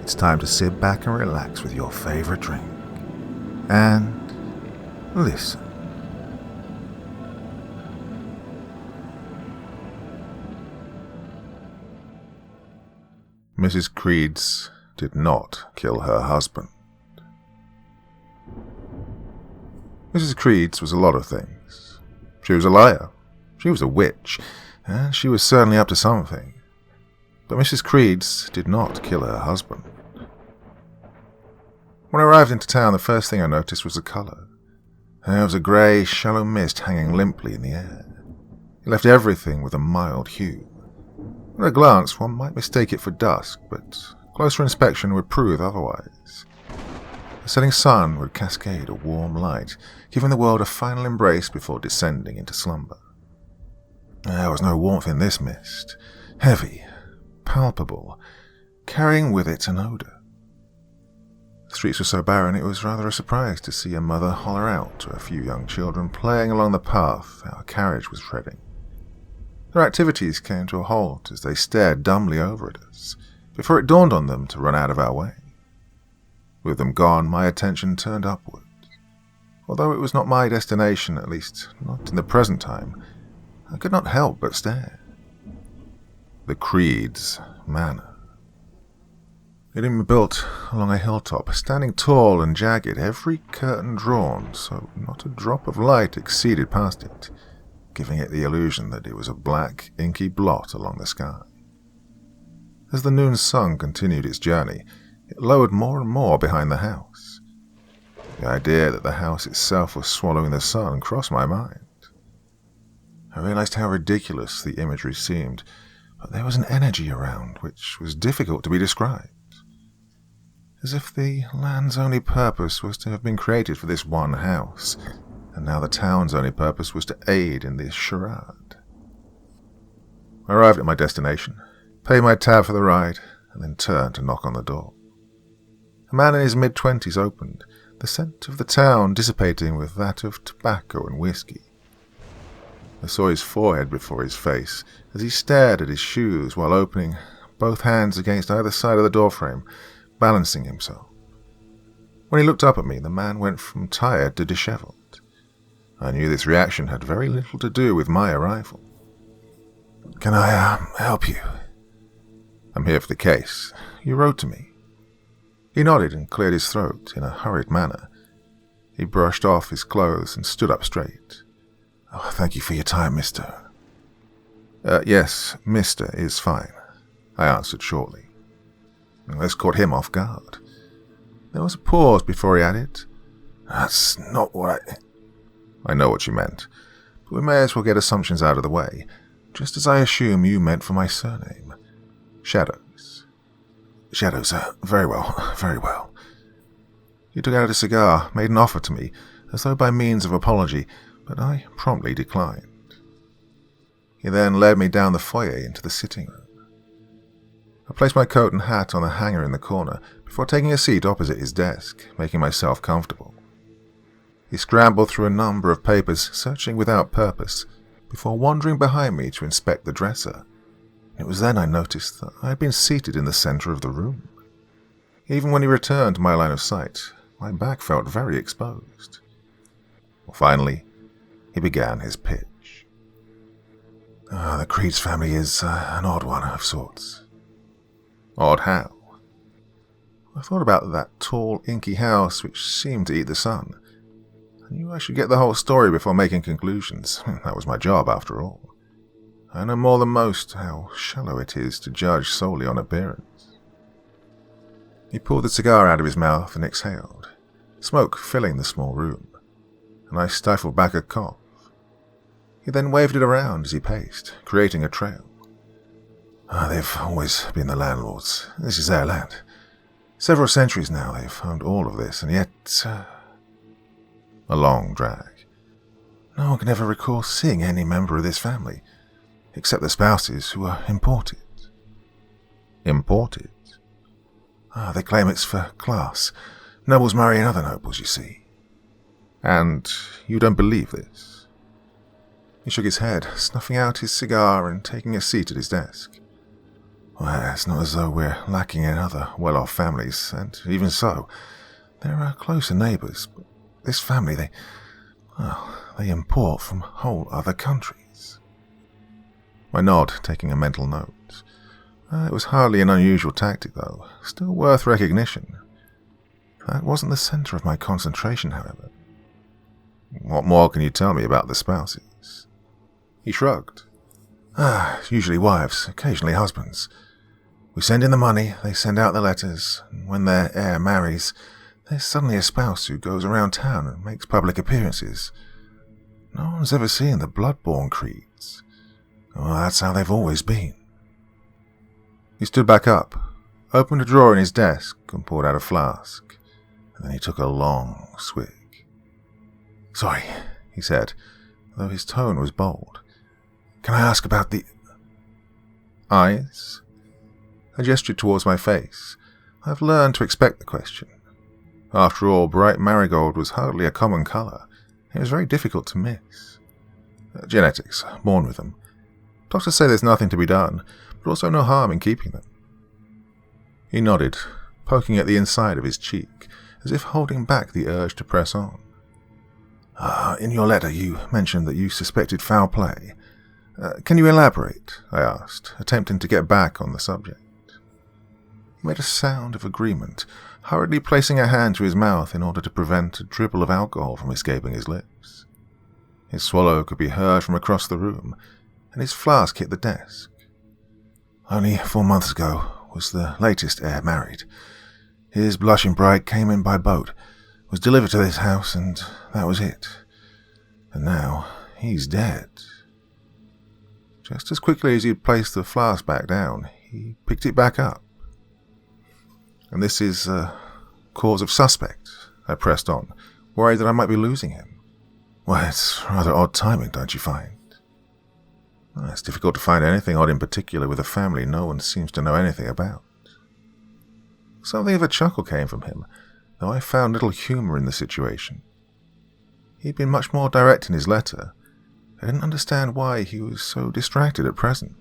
it's time to sit back and relax with your favorite drink. And listen. Mrs. Creeds did not kill her husband. Mrs. Creeds was a lot of things. She was a liar, she was a witch, and she was certainly up to something. But Mrs. Creeds did not kill her husband. When I arrived into town, the first thing I noticed was the colour. There was a grey, shallow mist hanging limply in the air. It left everything with a mild hue. At a glance, one might mistake it for dusk, but closer inspection would prove otherwise. The setting sun would cascade a warm light, giving the world a final embrace before descending into slumber. There was no warmth in this mist. Heavy, palpable, carrying with it an odour. The streets were so barren it was rather a surprise to see a mother holler out to a few young children playing along the path our carriage was treading. Their activities came to a halt as they stared dumbly over at us, before it dawned on them to run out of our way. With them gone, my attention turned upward. Although it was not my destination, at least not in the present time, I could not help but stare. The Creeds Manor. It had been built along a hilltop, standing tall and jagged, every curtain drawn, so not a drop of light exceeded past it, giving it the illusion that it was a black, inky blot along the sky. As the noon sun continued its journey, it lowered more and more behind the house. The idea that the house itself was swallowing the sun crossed my mind. I realized how ridiculous the imagery seemed, but there was an energy around which was difficult to be described. As if the land's only purpose was to have been created for this one house, and now the town's only purpose was to aid in this charade. I arrived at my destination, paid my tab for the ride, and then turned to knock on the door. A man in his mid-20s opened, the scent of the town dissipating with that of tobacco and whiskey. I saw his forehead before his face as he stared at his shoes while opening both hands against either side of the doorframe, balancing himself. When he looked up at me, the man went from tired to dishevelled. I knew this reaction had very little to do with my arrival. "Can I, help you?" "I'm here for the case. You wrote to me." He nodded and cleared his throat in a hurried manner. He brushed off his clothes and stood up straight. "Oh, thank you for your time, Mr." Yes, Mr. is fine," I answered shortly. This caught him off guard. There was a pause before he added, "That's not what I know what you meant, but we may as well get assumptions out of the way, just as I assume you meant for my surname. Shadows." "Shadows, very well, very well." He took out a cigar, made an offer to me, as though by means of apology, but I promptly declined. He then led me down the foyer into the sitting room. I placed my coat and hat on a hanger in the corner before taking a seat opposite his desk, making myself comfortable. He scrambled through a number of papers, searching without purpose, before wandering behind me to inspect the dresser. It was then I noticed that I had been seated in the centre of the room. Even when he returned to my line of sight, my back felt very exposed. Finally, he began his pitch. The Creeds family is an odd one of sorts." "Odd how?" I thought about that tall, inky house which seemed to eat the sun. I knew I should get the whole story before making conclusions. That was my job, after all. I know more than most how shallow it is to judge solely on appearance. He pulled the cigar out of his mouth and exhaled, smoke filling the small room, and I stifled back a cough. He then waved it around as he paced, creating a trail. They've always been the landlords. This is their land. Several centuries now they've owned all of this, and yet... A long drag. No one can ever recall seeing any member of this family, except the spouses who are imported. Imported? They claim it's for class. Nobles marrying other nobles, you see. And you don't believe this? He shook his head, snuffing out his cigar and taking a seat at his desk. Well, it's not as though we're lacking in other well-off families, and even so, there are closer neighbours. But this family, they import from whole other countries. I nod, taking a mental note. It was hardly an unusual tactic, though, still worth recognition. That wasn't the centre of my concentration, however. What more can you tell me about the spouses? He shrugged. Usually wives, occasionally husbands. We send in the money, they send out the letters, and when their heir marries, there's suddenly a spouse who goes around town and makes public appearances. No one's ever seen the blood-born Creeds. Well, that's how they've always been. He stood back up, opened a drawer in his desk, and poured out a flask. And then he took a long swig. Sorry, he said, though his tone was bold. Can I ask about the eyes? I gestured towards my face. I've learned to expect the question. After all, bright marigold was hardly a common colour. It was very difficult to miss. Genetics, born with them. Doctors say there's nothing to be done, but also no harm in keeping them. He nodded, poking at the inside of his cheek, as if holding back the urge to press on. In your letter you mentioned that you suspected foul play. Can you elaborate? I asked, attempting to get back on the subject. He made a sound of agreement, hurriedly placing a hand to his mouth in order to prevent a dribble of alcohol from escaping his lips. His swallow could be heard from across the room, and his flask hit the desk. Only 4 months ago was the latest heir married. His blushing bride came in by boat, was delivered to this house, and that was it. And now he's dead. Just as quickly as he'd placed the flask back down, he picked it back up. And this is cause of suspect, I pressed on, worried that I might be losing him. Well, it's rather odd timing, don't you find? Well, it's difficult to find anything odd in particular with a family no one seems to know anything about. Something of a chuckle came from him, though I found little humour in the situation. He'd been much more direct in his letter. I didn't understand why he was so distracted at present.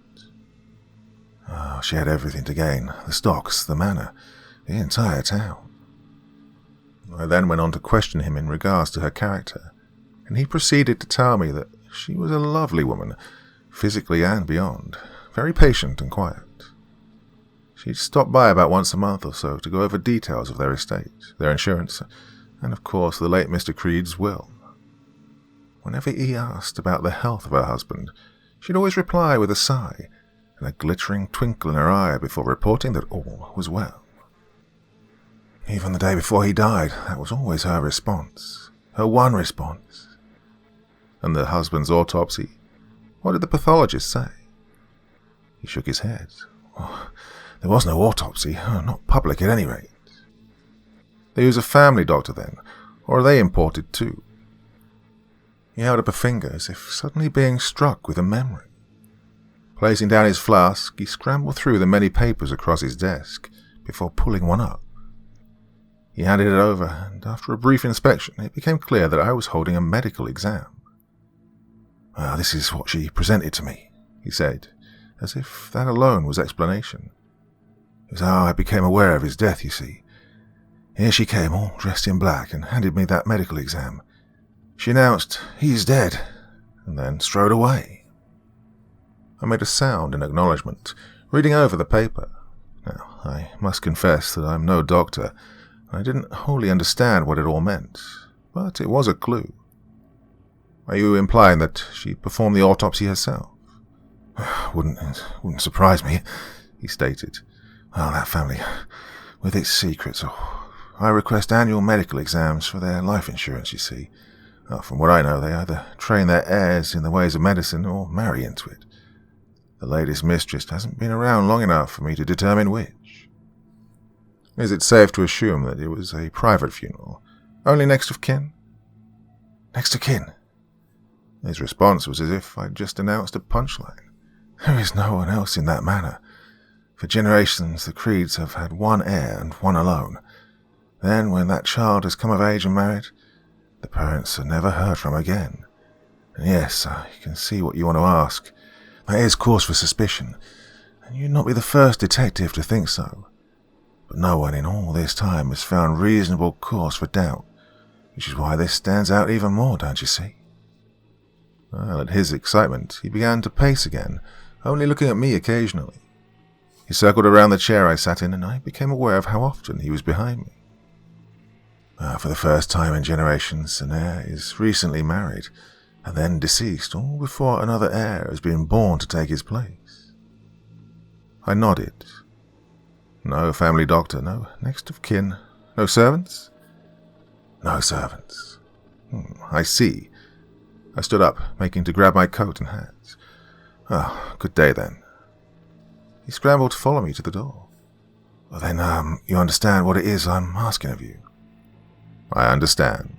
Oh, she had everything to gain, the stocks, the manor, the entire town. I then went on to question him in regards to her character, and he proceeded to tell me that she was a lovely woman, physically and beyond, very patient and quiet. She'd stop by about once a month or so to go over details of their estate, their insurance, and of course the late Mr. Creed's will. Whenever he asked about the health of her husband, she'd always reply with a sigh and a glittering twinkle in her eye before reporting that all was well. Even the day before he died, that was always her response, her one response. And the husband's autopsy? What did the pathologist say? He shook his head. Oh, there was no autopsy, not public at any rate. They use a family doctor then, or are they imported too? He held up a finger as if suddenly being struck with a memory. Placing down his flask, he scrambled through the many papers across his desk before pulling one up. He handed it over, and after a brief inspection, it became clear that I was holding a medical exam. Well, this is what she presented to me, he said, as if that alone was explanation. It was how I became aware of his death, you see. Here she came, all dressed in black, and handed me that medical exam. She announced, "He's dead," and then strode away. I made a sound in acknowledgement, reading over the paper. Now, I must confess that I'm no doctor, and I didn't wholly understand what it all meant, but it was a clue. Are you implying that she performed the autopsy herself? Wouldn't surprise me, he stated. Well, that family, with its secrets, I request annual medical exams for their life insurance, you see. From what I know, they either train their heirs in the ways of medicine or marry into it. The latest mistress hasn't been around long enough for me to determine which. Is it safe to assume that it was a private funeral? Only next of kin? Next of kin? His response was as if I'd just announced a punchline. There is no one else in that manor. For generations, the Creeds have had one heir and one alone. Then, when that child has come of age and married, the parents are never heard from again. And yes, I can see what you want to ask. There is cause for suspicion. And you'd not be the first detective to think so. But no one in all this time has found reasonable cause for doubt, which is why this stands out even more, don't you see? Well, at his excitement, he began to pace again, only looking at me occasionally. He circled around the chair I sat in, and I became aware of how often he was behind me. For the first time in generations, an heir is recently married, and then deceased, all before another heir has been born to take his place. I nodded. No family doctor, no next of kin, no servants? No servants. I see. I stood up, making to grab my coat and hat. Good day then. He scrambled to follow me to the door. Well then, you understand what it is I'm asking of you? I understand.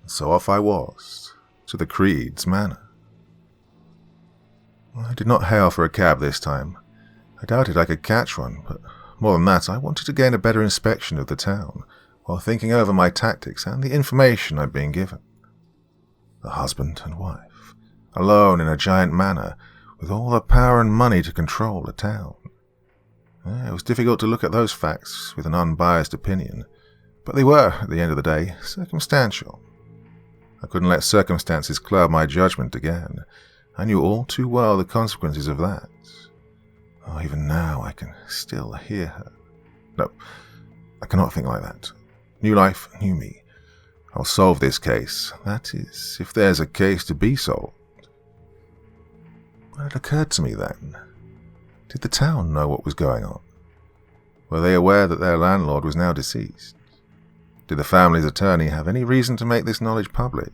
So off I was, to the Creeds Manor. I did not hail for a cab this time. I doubted I could catch one, but more than that, I wanted to gain a better inspection of the town, while thinking over my tactics and the information I'd been given. The husband and wife, alone in a giant manor, with all the power and money to control the town. It was difficult to look at those facts with an unbiased opinion, but they were, at the end of the day, circumstantial. I couldn't let circumstances cloud my judgment again. I knew all too well the consequences of that. Even now I can still hear her. No, I cannot think like that. New life, new me. I'll solve this case. That is, if there's a case to be solved. But it occurred to me then, did the town know what was going on? Were they aware that their landlord was now deceased? Did the family's attorney have any reason to make this knowledge public?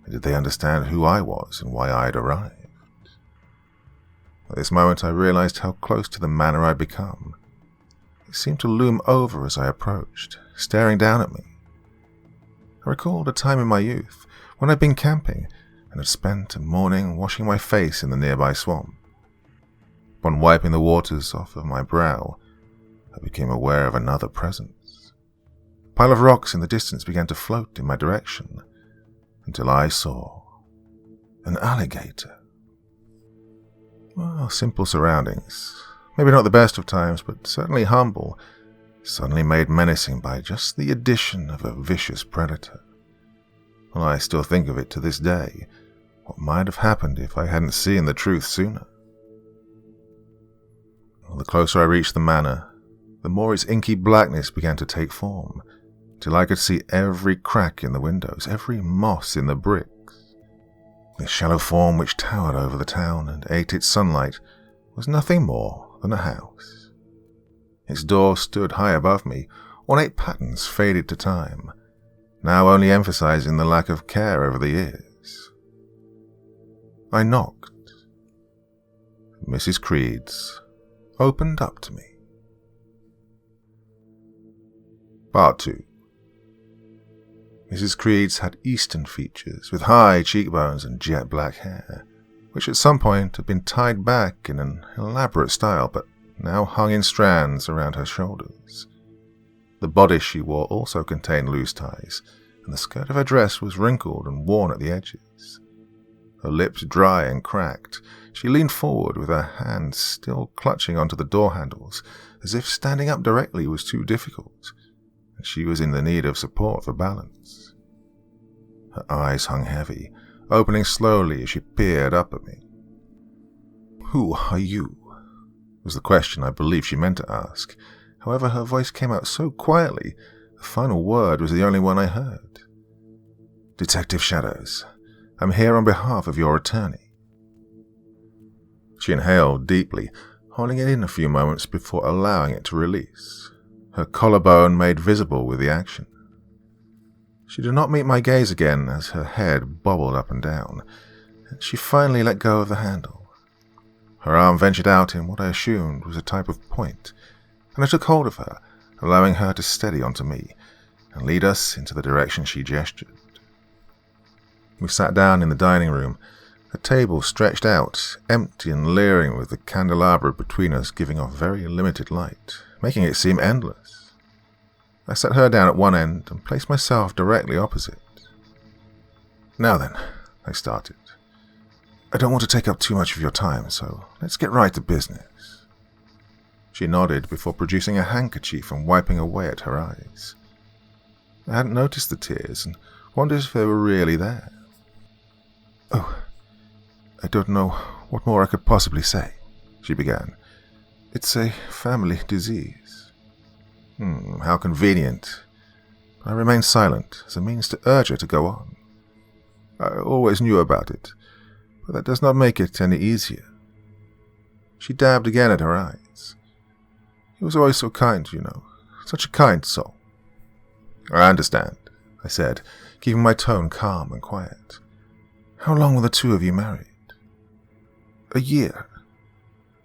And did they understand who I was and why I had arrived? At this moment I realized how close to the manor I'd become. It seemed to loom over as I approached, staring down at me. I recalled a time in my youth when I'd been camping and had spent a morning washing my face in the nearby swamp. Upon wiping the waters off of my brow, I became aware of another presence. A pile of rocks in the distance began to float in my direction, until I saw an alligator. Well, simple surroundings, maybe not the best of times, but certainly humble, suddenly made menacing by just the addition of a vicious predator. Well, I still think of it to this day. What might have happened if I hadn't seen the truth sooner? Well, the closer I reached the manor, the more its inky blackness began to take form, till I could see every crack in the windows, every moss in the bricks. The shallow form which towered over the town and ate its sunlight was nothing more than a house. Its door stood high above me, ornate patterns faded to time, now only emphasizing the lack of care over the years. I knocked. Mrs. Creeds opened up to me. Part 2. Mrs. Creeds had Eastern features, with high cheekbones and jet black hair, which at some point had been tied back in an elaborate style, but now hung in strands around her shoulders. The bodice she wore also contained loose ties, and the skirt of her dress was wrinkled and worn at the edges. Her lips dry and cracked, she leaned forward with her hands still clutching onto the door handles, as if standing up directly was too difficult, and she was in the need of support for balance. Her eyes hung heavy, opening slowly as she peered up at me. "Who are you?" was the question I believe she meant to ask. However, her voice came out so quietly, the final word was the only one I heard. "Detective Shadows. I'm here on behalf of your attorney." She inhaled deeply, holding it in a few moments before allowing it to release, her collarbone made visible with the action. She did not meet my gaze again as her head bobbled up and down, and she finally let go of the handle. Her arm ventured out in what I assumed was a type of point, and I took hold of her, allowing her to steady onto me and lead us into the direction she gestured. We sat down in the dining room, a table stretched out, empty and leering, with the candelabra between us giving off very limited light, making it seem endless. I sat her down at one end and placed myself directly opposite. "Now then," I started. "I don't want to take up too much of your time, so let's get right to business. She nodded before producing a handkerchief and wiping away at her eyes. I hadn't noticed the tears and wondered if they were really there. "Oh, I don't know what more I could possibly say," she began. "It's a family disease." How convenient. I remained silent as a means to urge her to go on. I always knew about it, but that does not make it any easier. She dabbed again at her eyes. "He was always so kind, you know. Such a kind soul." "I understand," I said, keeping my tone calm and quiet. "How long were the two of you married?" "A year."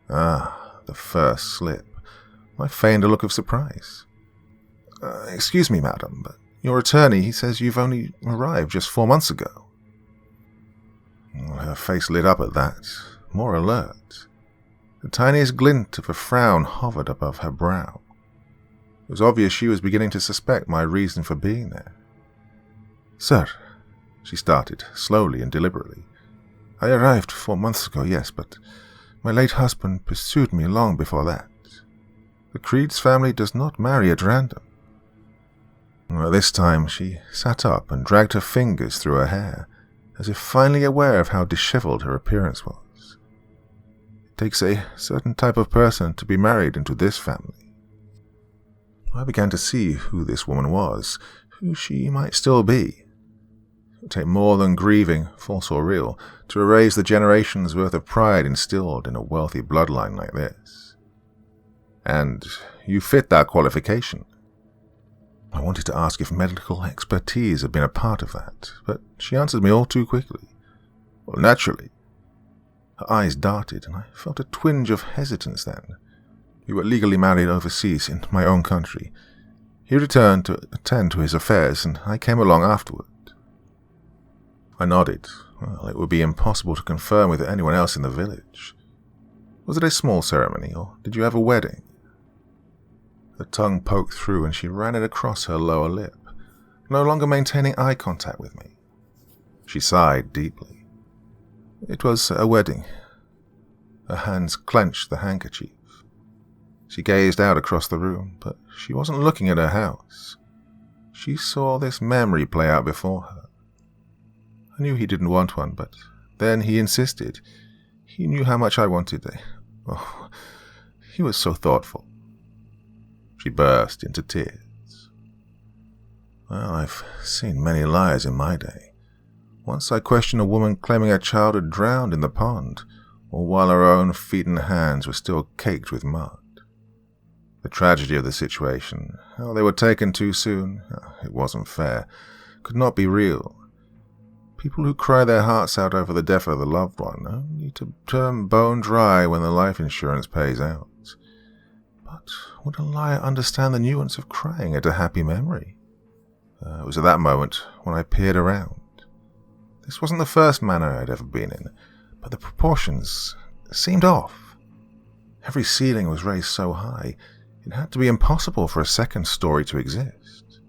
The first slip. I feigned a look of surprise. "Excuse me, madam, but your attorney, he says you've only arrived just 4 months ago." Her face lit up at that, more alert. The tiniest glint of a frown hovered above her brow. It was obvious she was beginning to suspect my reason for being there. "Sir," she started, slowly and deliberately, "I arrived 4 months ago, yes, but my late husband pursued me long before that. The Creeds family does not marry at random." This time she sat up and dragged her fingers through her hair, as if finally aware of how disheveled her appearance was. "It takes a certain type of person to be married into this family." I began to see who this woman was, who she might still be. It would take more than grieving, false or real, to erase the generations' worth of pride instilled in a wealthy bloodline like this. "And you fit that qualification." I wanted to ask if medical expertise had been a part of that, but she answered me all too quickly. "Well, naturally." Her eyes darted, and I felt a twinge of hesitance then. "We were legally married overseas in my own country. He returned to attend to his affairs, and I came along afterward." I nodded. Well, it would be impossible to confirm with anyone else in the village. "Was it a small ceremony, or did you have a wedding?" The tongue poked through and she ran it across her lower lip, no longer maintaining eye contact with me. She sighed deeply. "It was a wedding." Her hands clenched the handkerchief. She gazed out across the room, but she wasn't looking at her house. She saw this memory play out before her. I knew he didn't want one, but then he insisted. He knew how much I wanted it. Oh, he was so thoughtful. She burst into tears. "Well, I've seen many liars in my day. Once I questioned a woman claiming her child had drowned in the pond, all while her own feet and hands were still caked with mud. The tragedy of the situation, how they were taken too soon, it wasn't fair, could not be real. People who cry their hearts out over the death of a loved one only to turn bone dry when the life insurance pays out. But would a liar understand the nuance of crying at a happy memory? It was at that moment when I peered around. This wasn't the first manor I'd ever been in, but the proportions seemed off. Every ceiling was raised so high, it had to be impossible for a second story to exist.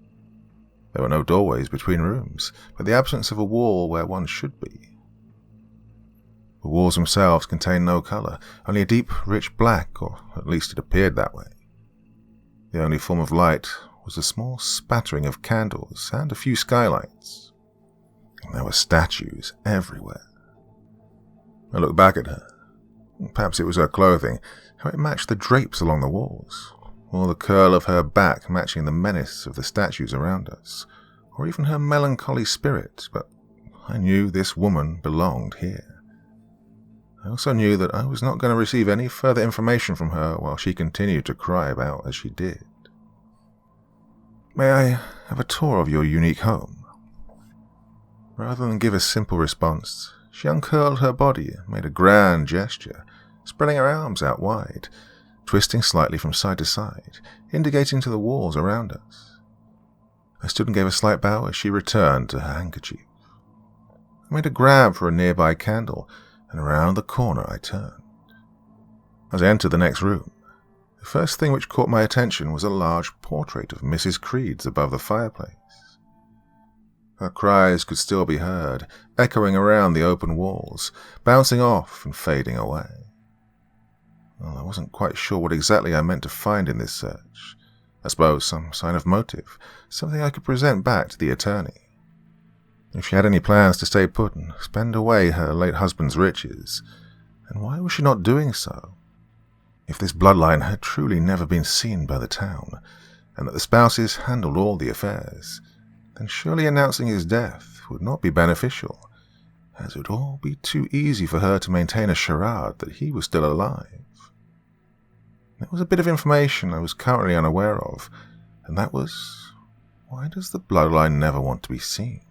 There were no doorways between rooms, but the absence of a wall where one should be. The walls themselves contained no color, only a deep, rich black, or at least it appeared that way. The only form of light was a small spattering of candles and a few skylights. And there were statues everywhere. I looked back at her. Perhaps it was her clothing, how it matched the drapes along the walls, or the curl of her back matching the menace of the statues around us, or even her melancholy spirit, but I knew this woman belonged here. I also knew that I was not going to receive any further information from her while she continued to cry about as she did. "May I have a tour of your unique home?" Rather than give a simple response, she uncurled her body and made a grand gesture, spreading her arms out wide, twisting slightly from side to side, indicating to the walls around us. I stood and gave a slight bow as she returned to her handkerchief. I made a grab for a nearby candle, and around the corner I turned. As I entered the next room, the first thing which caught my attention was a large portrait of Mrs. Creeds above the fireplace. Her cries could still be heard, echoing around the open walls, bouncing off and fading away. Well, I wasn't quite sure what exactly I meant to find in this search. I suppose some sign of motive, something I could present back to the attorney. If she had any plans to stay put and spend away her late husband's riches, then why was she not doing so? If this bloodline had truly never been seen by the town, and that the spouses handled all the affairs, then surely announcing his death would not be beneficial, as it would all be too easy for her to maintain a charade that he was still alive. There was a bit of information I was currently unaware of, and that was, why does the bloodline never want to be seen?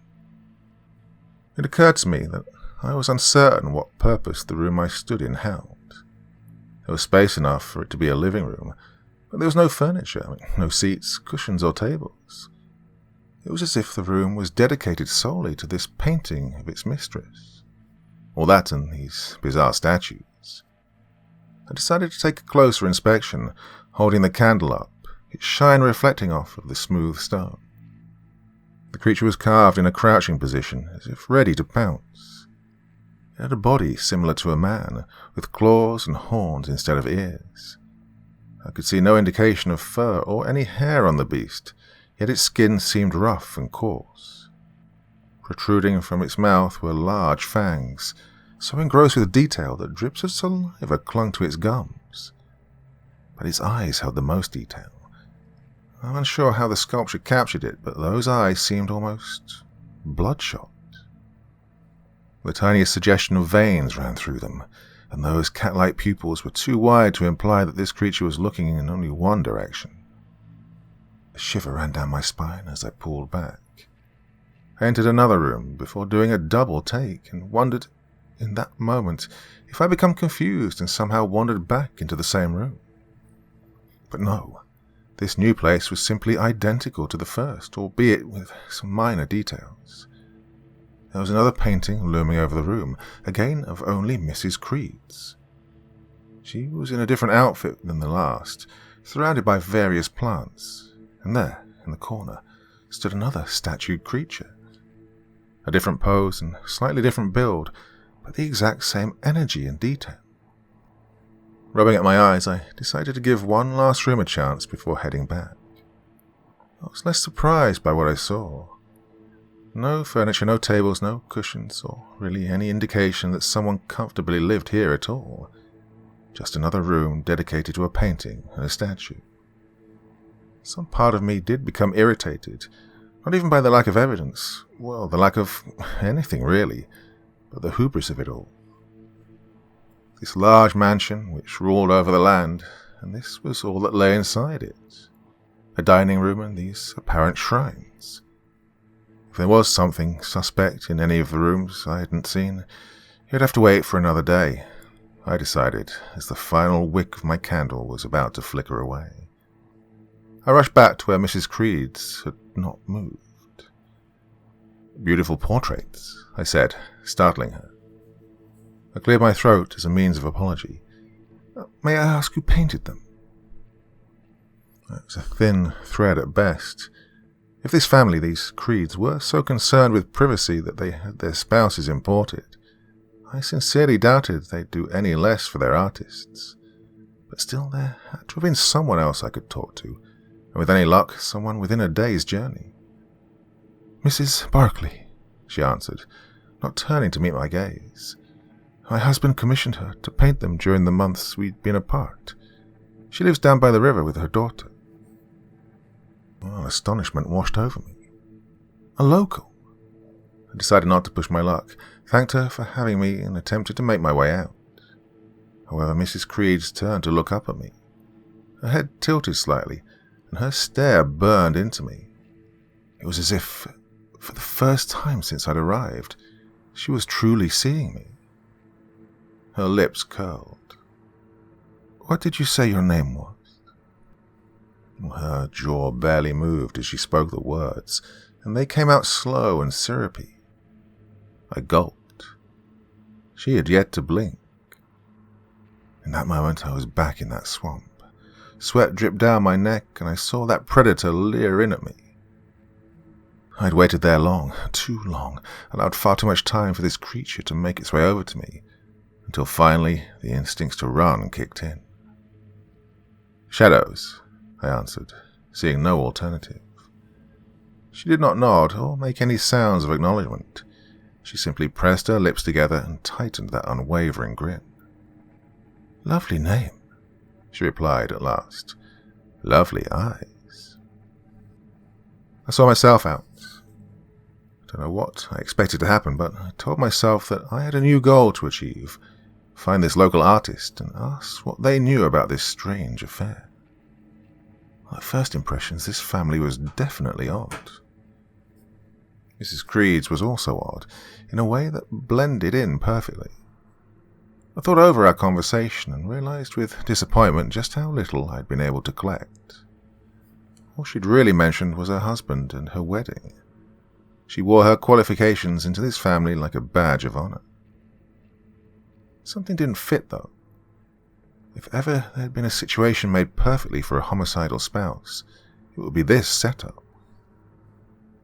It occurred to me that I was uncertain what purpose the room I stood in held. There was space enough for it to be a living room, but there was no furniture, no seats, cushions or tables. It was as if the room was dedicated solely to this painting of its mistress. All that and these bizarre statues. I decided to take a closer inspection, holding the candle up, its shine reflecting off of the smooth stone. The creature was carved in a crouching position, as if ready to pounce. It had a body similar to a man, with claws and horns instead of ears. I could see no indication of fur or any hair on the beast, yet its skin seemed rough and coarse. Protruding from its mouth were large fangs, so engrossed with detail that drips of saliva clung to its gums. But its eyes held the most detail. I'm unsure how the sculpture captured it, but those eyes seemed almost bloodshot. The tiniest suggestion of veins ran through them, and those cat-like pupils were too wide to imply that this creature was looking in only one direction. A shiver ran down my spine as I pulled back. I entered another room before doing a double take and wondered, in that moment, if I'd become confused and somehow wandered back into the same room. But no, this new place was simply identical to the first, albeit with some minor details. There was another painting looming over the room, again of only Mrs. Creeds. She was in a different outfit than the last, surrounded by various plants, and there, in the corner, stood another statued creature. A different pose and slightly different build, but the exact same energy and detail. Rubbing at my eyes, I decided to give one last room a chance before heading back. I was less surprised by what I saw. No furniture, no tables, no cushions, or really any indication that someone comfortably lived here at all. Just another room dedicated to a painting and a statue. Some part of me did become irritated, not even by the lack of evidence, well, the lack of anything really, but the hubris of it all. This large mansion, which ruled over the land, and this was all that lay inside it. A dining room and these apparent shrines. If there was something suspect in any of the rooms I hadn't seen, you'd have to wait for another day, I decided, as the final wick of my candle was about to flicker away. I rushed back to where Mrs. Creeds had not moved. "Beautiful portraits," I said, startling her. I cleared my throat as a means of apology. "May I ask who painted them?" It was a thin thread at best. If this family, these Creeds, were so concerned with privacy that they had their spouses imported, I sincerely doubted they'd do any less for their artists. But still, there had to have been someone else I could talk to, and with any luck, someone within a day's journey. "Mrs. Barclay," she answered, not turning to meet my gaze. "My husband commissioned her to paint them during the months we'd been apart. She lives down by the river with her daughter." Well, astonishment washed over me. A local? I decided not to push my luck, thanked her for having me, and attempted to make my way out. However, Mrs. Creeds turned to look up at me. Her head tilted slightly, and her stare burned into me. It was as if, for the first time since I'd arrived, she was truly seeing me. Her lips curled. "What did you say your name was?" Her jaw barely moved as she spoke the words, and they came out slow and syrupy. I gulped. She had yet to blink. In that moment I was back in that swamp. Sweat dripped down my neck, and I saw that predator leer in at me. I'd waited there long, too long, allowed far too much time for this creature to make its way over to me, until finally the instincts to run kicked in. Shadows, I answered, seeing no alternative. She did not nod or make any sounds of acknowledgement. She simply pressed her lips together and tightened that unwavering grin. Lovely name, she replied at last. Lovely eyes. I saw myself out. I don't know what I expected to happen, but I told myself that I had a new goal to achieve. Find this local artist and ask what they knew about this strange affair. At first impressions, this family was definitely odd. Mrs. Creed's was also odd, in a way that blended in perfectly. I thought over our conversation and realized with disappointment just how little I'd been able to collect. All she'd really mentioned was her husband and her wedding. She wore her qualifications into this family like a badge of honor. Something didn't fit, though. If ever there had been a situation made perfectly for a homicidal spouse, it would be this setup.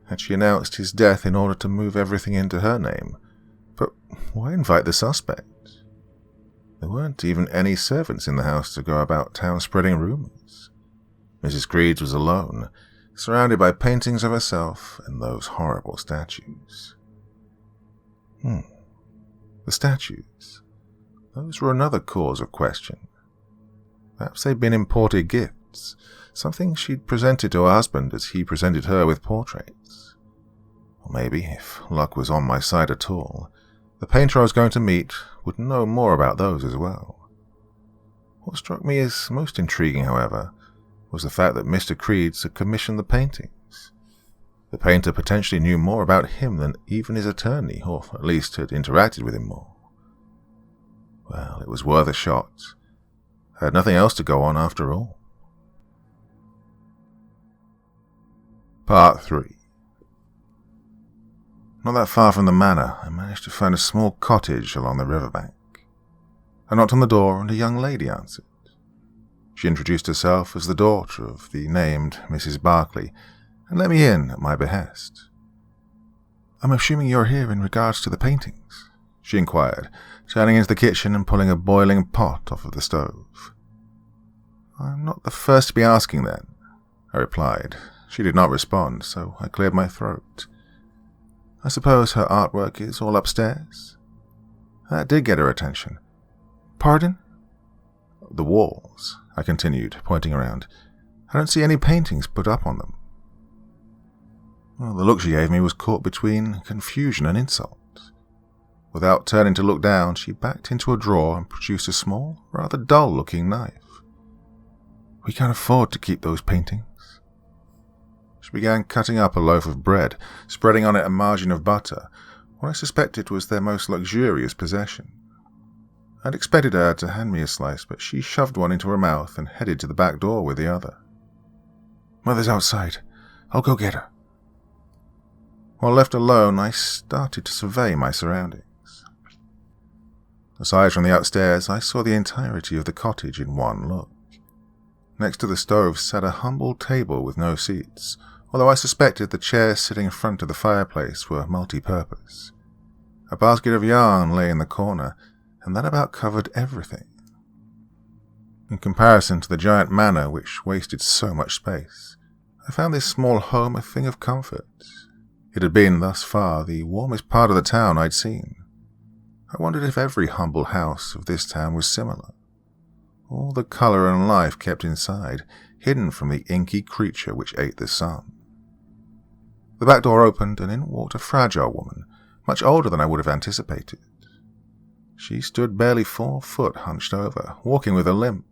Had she announced his death in order to move everything into her name? But why invite the suspect? There weren't even any servants in the house to go about town spreading rumors. Mrs. Creed's was alone, surrounded by paintings of herself and those horrible statues. The statues. Those were another cause of question. Perhaps they'd been imported gifts, something she'd presented to her husband as he presented her with portraits. Or maybe, if luck was on my side at all, the painter I was going to meet would know more about those as well. What struck me as most intriguing, however, was the fact that Mr. Creeds had commissioned the paintings. The painter potentially knew more about him than even his attorney, or at least had interacted with him more. Well, it was worth a shot. I had nothing else to go on after all. Part 3. Not that far from the manor, I managed to find a small cottage along the riverbank. I knocked on the door and a young lady answered. She introduced herself as the daughter of the named Mrs. Barclay and let me in at my behest. I'm assuming you're here in regards to the paintings, she inquired, turning into the kitchen and pulling a boiling pot off of the stove. I'm not the first to be asking then, I replied. She did not respond, so I cleared my throat. I suppose her artwork is all upstairs? That did get her attention. Pardon? The walls, I continued, pointing around. I don't see any paintings put up on them. Well, the look she gave me was caught between confusion and insult. Without turning to look down, she backed into a drawer and produced a small, rather dull-looking knife. We can't afford to keep those paintings. She began cutting up a loaf of bread, spreading on it a margin of butter, what I suspected was their most luxurious possession. I'd expected her to hand me a slice, but she shoved one into her mouth and headed to the back door with the other. Mother's outside. I'll go get her. While left alone, I started to survey my surroundings. Aside from the upstairs, I saw the entirety of the cottage in one look. Next to the stove sat a humble table with no seats, although I suspected the chairs sitting in front of the fireplace were multi-purpose. A basket of yarn lay in the corner, and that about covered everything. In comparison to the giant manor which wasted so much space, I found this small home a thing of comfort. It had been, thus far, the warmest part of the town I'd seen. I wondered if every humble house of this town was similar. All the colour and life kept inside, hidden from the inky creature which ate the sun. The back door opened, and in walked a fragile woman, much older than I would have anticipated. She stood barely 4 foot hunched over, walking with a limp.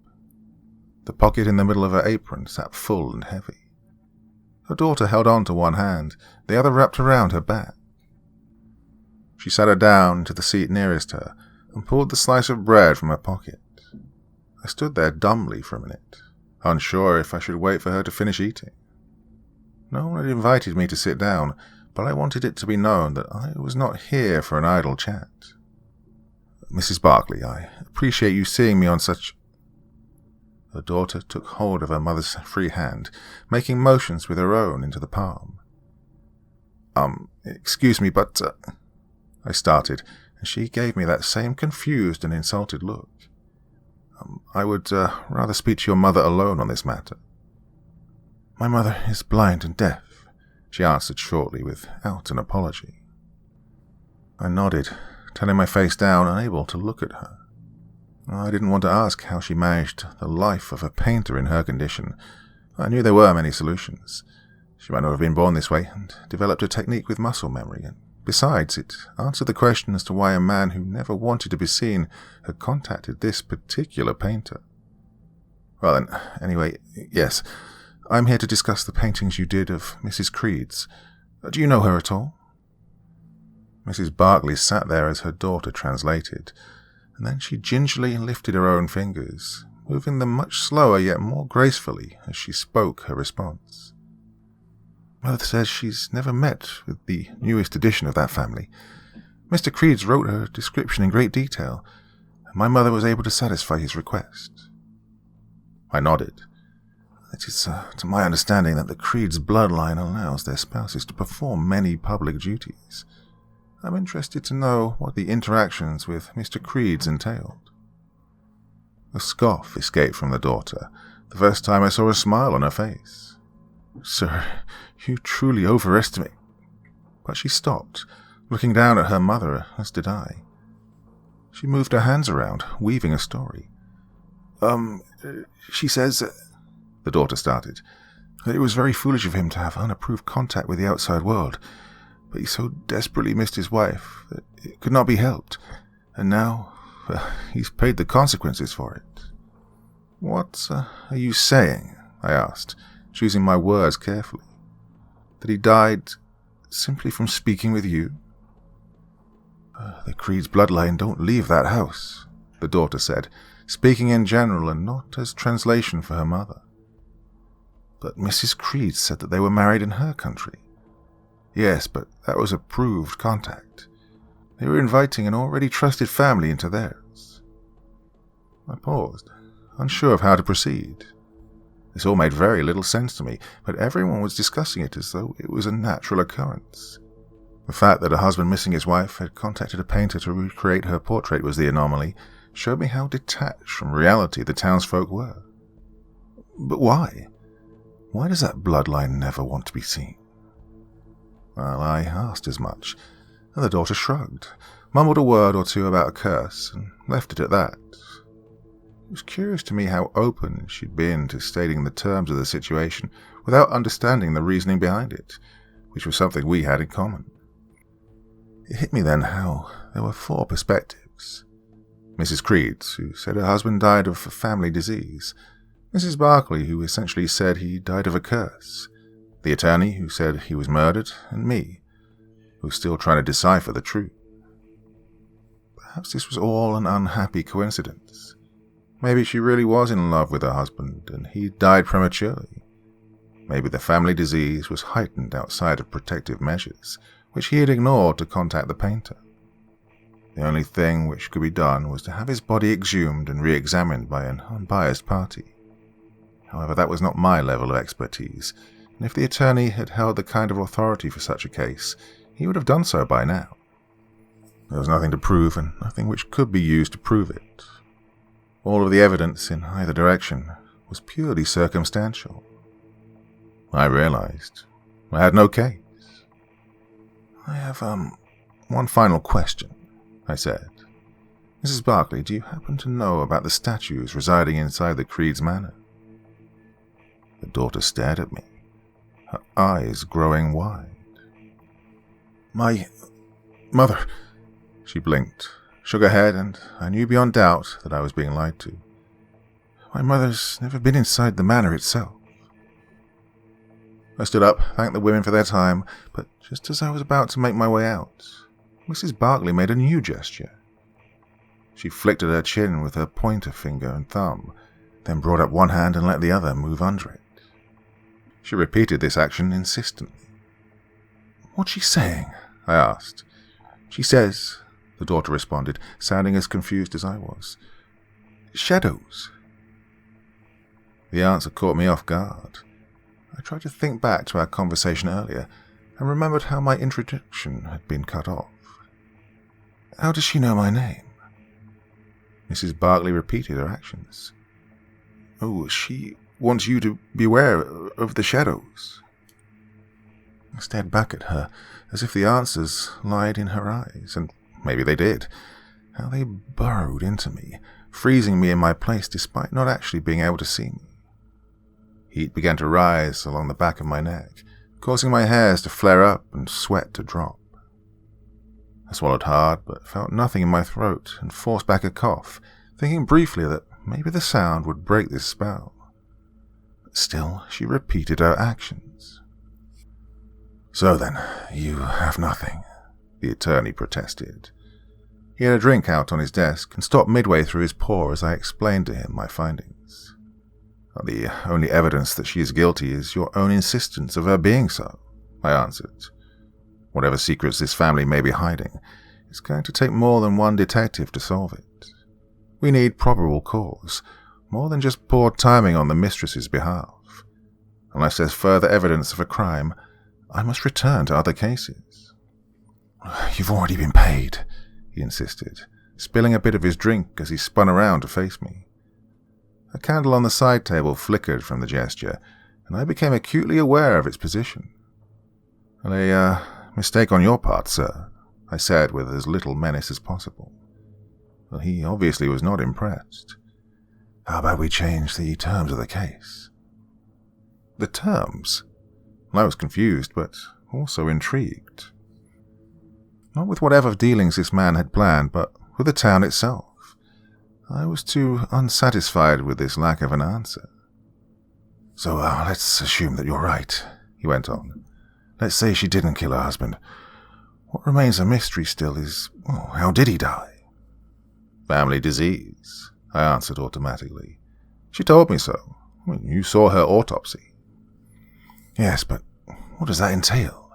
The pocket in the middle of her apron sat full and heavy. Her daughter held on to one hand, the other wrapped around her back. She sat her down into the seat nearest her and pulled the slice of bread from her pocket. I stood there dumbly for a minute, unsure if I should wait for her to finish eating. No one had invited me to sit down, but I wanted it to be known that I was not here for an idle chat. Mrs. Barclay, I appreciate you seeing me on such... Her daughter took hold of her mother's free hand, making motions with her own into the palm. Excuse me, but... I started, and she gave me that same confused and insulted look. I would rather speak to your mother alone on this matter." "My mother is blind and deaf," she answered shortly without an apology. I nodded, turning my face down, unable to look at her. I didn't want to ask how she managed the life of a painter in her condition. I knew there were many solutions. She might not have been born this way and developed a technique with muscle memory, and besides, it answered the question as to why a man who never wanted to be seen had contacted this particular painter. "Well then, anyway, yes, I'm here to discuss the paintings you did of Mrs. Creed's. Do you know her at all?" Mrs. Barclay sat there as her daughter translated, and then she gingerly lifted her own fingers, moving them much slower yet more gracefully as she spoke her response. "Mother says she's never met with the newest edition of that family. Mr. Creeds wrote her description in great detail, and my mother was able to satisfy his request." I nodded. "It is to my understanding that the Creeds' bloodline allows their spouses to perform many public duties. I'm interested to know what the interactions with Mr. Creeds entailed." A scoff escaped from the daughter, the first time I saw a smile on her face. "Sir, you truly overestimate—" But she stopped, looking down at her mother, as did I. She moved her hands around, weaving a story. She says," the daughter started, "that it was very foolish of him to have unapproved contact with the outside world, but he so desperately missed his wife that it could not be helped, and now he's paid the consequences for it." "What are you saying?" I asked, choosing my words carefully. "That he died simply from speaking with you?" "The Creed's bloodline don't leave that house," the daughter said, speaking in general and not as translation for her mother. "But Mrs. Creed said that they were married in her country." "Yes, but that was approved contact. They were inviting an already trusted family into theirs." I paused, unsure of how to proceed. This all made very little sense to me, but everyone was discussing it as though it was a natural occurrence. The fact that a husband missing his wife had contacted a painter to recreate her portrait was the anomaly, showed me how detached from reality the townsfolk were. But why? Why does that bloodline never want to be seen? Well, I asked as much, and the daughter shrugged, mumbled a word or two about a curse, and left it at that. It was curious to me how open she'd been to stating the terms of the situation without understanding the reasoning behind it, which was something we had in common. It hit me then how there were 4 perspectives. Mrs. Creeds, who said her husband died of a family disease. Mrs. Barclay, who essentially said he died of a curse. The attorney, who said he was murdered, and me, who was still trying to decipher the truth. Perhaps this was all an unhappy coincidence. Maybe she really was in love with her husband, and he died prematurely. Maybe the family disease was heightened outside of protective measures, which he had ignored to contact the painter. The only thing which could be done was to have his body exhumed and re-examined by an unbiased party. However, that was not my level of expertise, and if the attorney had held the kind of authority for such a case, he would have done so by now. There was nothing to prove, and nothing which could be used to prove it. All of the evidence in either direction was purely circumstantial. I realized I had no case. "I have, one final question," I said. "Mrs. Barclay, do you happen to know about the statues residing inside the Creeds Manor?" The daughter stared at me, her eyes growing wide. "My mother," she blinked, shook her head, and I knew beyond doubt that I was being lied to. "My mother's never been inside the manor itself." I stood up, thanked the women for their time, but just as I was about to make my way out, Mrs. Barclay made a new gesture. She flicked at her chin with her pointer finger and thumb, then brought up one hand and let the other move under it. She repeated this action insistently. "What's she saying?" I asked. "She says," the daughter responded, sounding as confused as I was, "shadows." The answer caught me off guard. I tried to think back to our conversation earlier, and remembered how my introduction had been cut off. "How does she know my name?" Mrs. Barclay repeated her actions. "Oh, she wants you to beware of the shadows." I stared back at her, as if the answers lied in her eyes, and maybe they did. How they burrowed into me, freezing me in my place despite not actually being able to see me. Heat began to rise along the back of my neck, causing my hairs to flare up and sweat to drop. I swallowed hard, but felt nothing in my throat and forced back a cough, thinking briefly that maybe the sound would break this spell. But still, she repeated her actions. "So then, you have nothing," the attorney protested. He had a drink out on his desk and stopped midway through his pour as I explained to him my findings. "The only evidence that she is guilty is your own insistence of her being so," I answered. "Whatever secrets this family may be hiding, it's going to take more than one detective to solve it. We need probable cause, more than just poor timing on the mistress's behalf. Unless there's further evidence of a crime, I must return to other cases." "You've already been paid," he insisted, spilling a bit of his drink as he spun around to face me. A candle on the side table flickered from the gesture, and I became acutely aware of its position. "A mistake on your part, sir," I said with as little menace as possible. Well, he obviously was not impressed. "How about we change the terms of the case?" "The terms?" I was confused, but also intrigued. Not with whatever dealings this man had planned, but with the town itself. I was too unsatisfied with this lack of an answer. "So, let's assume that you're right," he went on. "Let's say she didn't kill her husband. What remains a mystery still is, well, how did he die?" "Family disease," I answered automatically. "She told me so. I mean, you saw her autopsy." "Yes, but what does that entail?"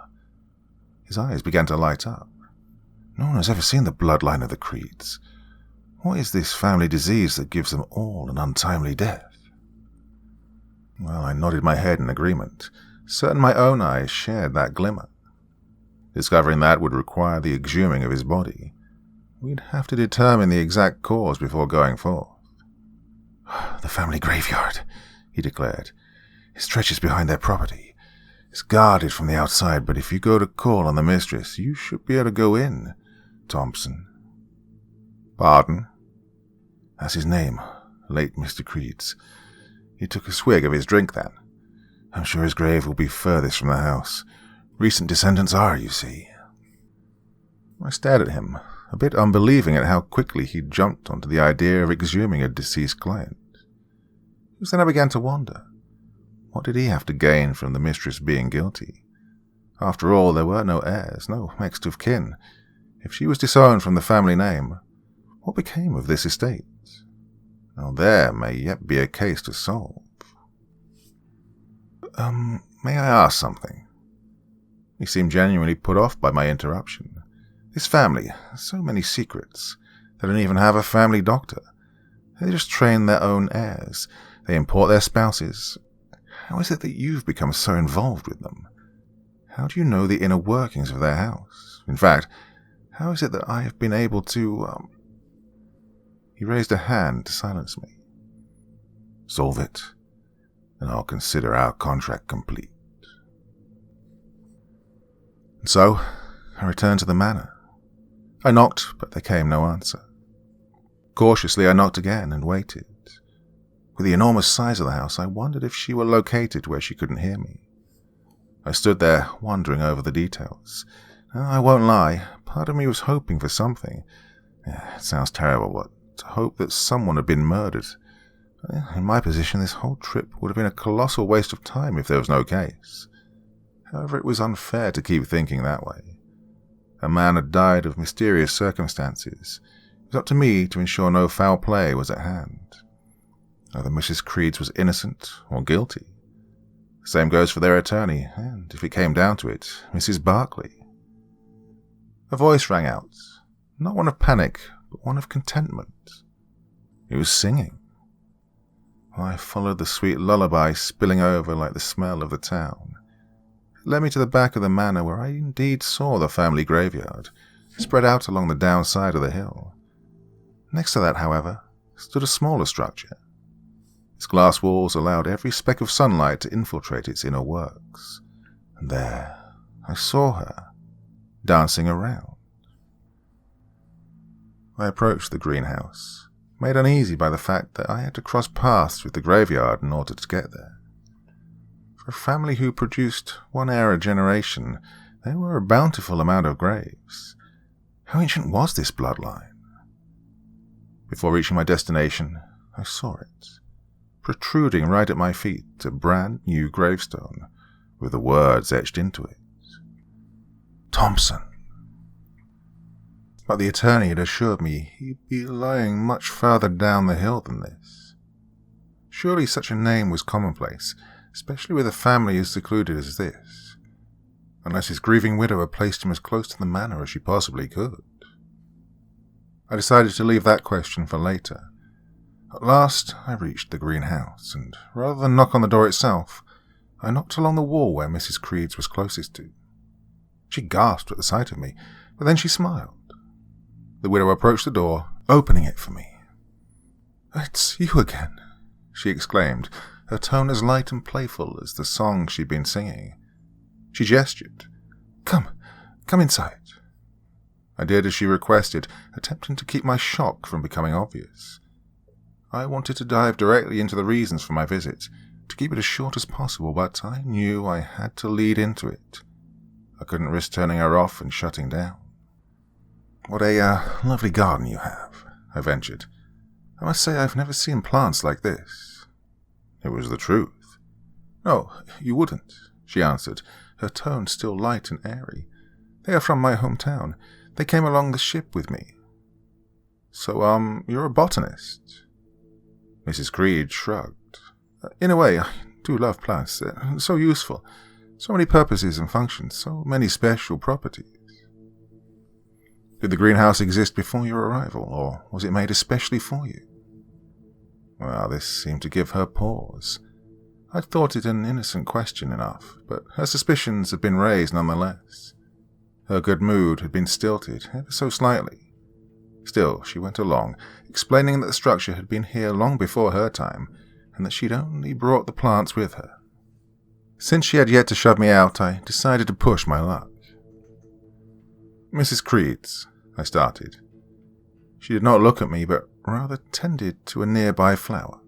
His eyes began to light up. "No one has ever seen the bloodline of the Creeds. What is this family disease that gives them all an untimely death?" Well, I nodded my head in agreement, certain my own eyes shared that glimmer. Discovering that would require the exhuming of his body. We'd have to determine the exact cause before going forth. "The family graveyard," he declared. "It stretches behind their property. It's guarded from the outside, but if you go to call on the mistress, you should be able to go in, Thompson." "Pardon?" "That's his name, late Mr. Creeds. He took a swig of his drink then. I'm sure his grave will be furthest from the house. Recent descendants are, you see." I stared at him, a bit unbelieving at how quickly he'd jumped onto the idea of exhuming a deceased client. It was then I began to wonder, what did he have to gain from the mistress being guilty? After all, there were no heirs, no next of kin. If she was disowned from the family name, what became of this estate? Now there may yet be a case to solve. May I ask something?" He seemed genuinely put off by my interruption. "This family, so many secrets. They don't even have a family doctor. They just train their own heirs. They import their spouses. How is it that you've become so involved with them? How do you know the inner workings of their house? In fact, how is it that I have been able to, He raised a hand to silence me. "Solve it, and I'll consider our contract complete." And so, I returned to the manor. I knocked, but there came no answer. Cautiously, I knocked again and waited. With the enormous size of the house, I wondered if she were located where she couldn't hear me. I stood there, wondering over the details. I won't lie, part of me was hoping for something. It sounds terrible, but to hope that someone had been murdered. In my position, this whole trip would have been a colossal waste of time if there was no case. However, it was unfair to keep thinking that way. A man had died of mysterious circumstances. It was up to me to ensure no foul play was at hand. Either Mrs. Creeds was innocent or guilty. The same goes for their attorney, and, if it came down to it, Mrs. Barclay. A voice rang out, not one of panic, but one of contentment. It was singing. I followed the sweet lullaby spilling over like the smell of the town. It led me to the back of the manor where I indeed saw the family graveyard, spread out along the downside of the hill. Next to that, however, stood a smaller structure. Its glass walls allowed every speck of sunlight to infiltrate its inner works. And there, I saw her, dancing around. I approached the greenhouse, made uneasy by the fact that I had to cross paths with the graveyard in order to get there. For a family who produced one heir a generation, there were a bountiful amount of graves. How ancient was this bloodline? Before reaching my destination, I saw it, protruding right at my feet, a brand new gravestone, with the words etched into it. Thompson. But the attorney had assured me he'd be lying much further down the hill than this. Surely such a name was commonplace, especially with a family as secluded as this, unless his grieving widow had placed him as close to the manor as she possibly could. I decided to leave that question for later. At last, I reached the greenhouse, and rather than knock on the door itself, I knocked along the wall where Mrs. Creeds was closest to. She gasped at the sight of me, but then she smiled. The widow approached the door, opening it for me. "It's you again," she exclaimed, her tone as light and playful as the song she'd been singing. She gestured. Come inside." I did as she requested, attempting to keep my shock from becoming obvious. I wanted to dive directly into the reasons for my visit, to keep it as short as possible, but I knew I had to lead into it. I couldn't risk turning her off and shutting down. "What a lovely garden you have," I ventured. "I must say I've never seen plants like this." It was the truth. "No, you wouldn't," she answered, her tone still light and airy. "They are from my hometown. They came along the ship with me." "So, you're a botanist?" Mrs. Creed shrugged. "In a way, I do love plants. They're so useful. So many purposes and functions, so many special properties." "Did the greenhouse exist before your arrival, or was it made especially for you?" Well, this seemed to give her pause. I'd thought it an innocent question enough, but her suspicions had been raised nonetheless. Her good mood had been stilted ever so slightly. Still, she went along, explaining that the structure had been here long before her time, and that she'd only brought the plants with her. Since she had yet to shove me out, I decided to push my luck. "Mrs. Creeds," I started. She did not look at me, but rather tended to a nearby flower.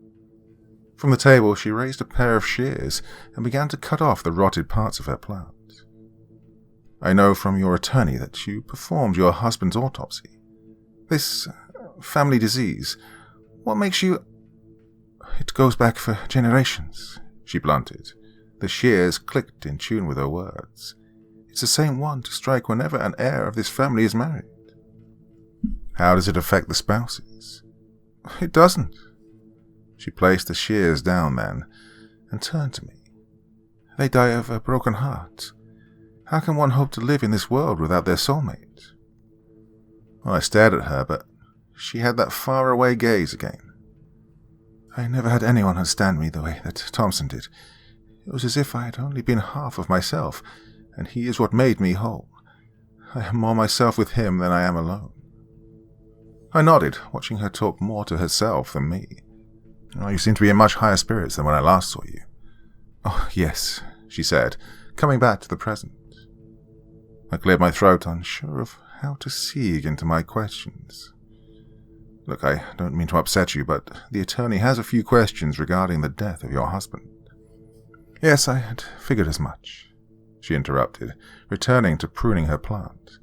From the table, she raised a pair of shears and began to cut off the rotted parts of her plant. "I know from your attorney that you performed your husband's autopsy. This family disease, what makes you—" "It goes back for generations," she blunted. The shears clicked in tune with her words. "It's the same one to strike whenever an heir of this family is married." "How does it affect the spouses?" "It doesn't." She placed the shears down then, and turned to me. "They die of a broken heart. How can one hope to live in this world without their soulmate?" Well, I stared at her, but she had that faraway gaze again. "I never had anyone understand me the way that Thompson did. It was as if I had only been half of myself, and he is what made me whole. I am more myself with him than I am alone." I nodded, watching her talk more to herself than me. "Oh, you seem to be in much higher spirits than when I last saw you." "Oh, yes," she said, coming back to the present. I cleared my throat, unsure of how to segue into my questions. "Look, I don't mean to upset you, but the attorney has a few questions regarding the death of your husband." "Yes, I had figured as much," she interrupted, returning to pruning her plant.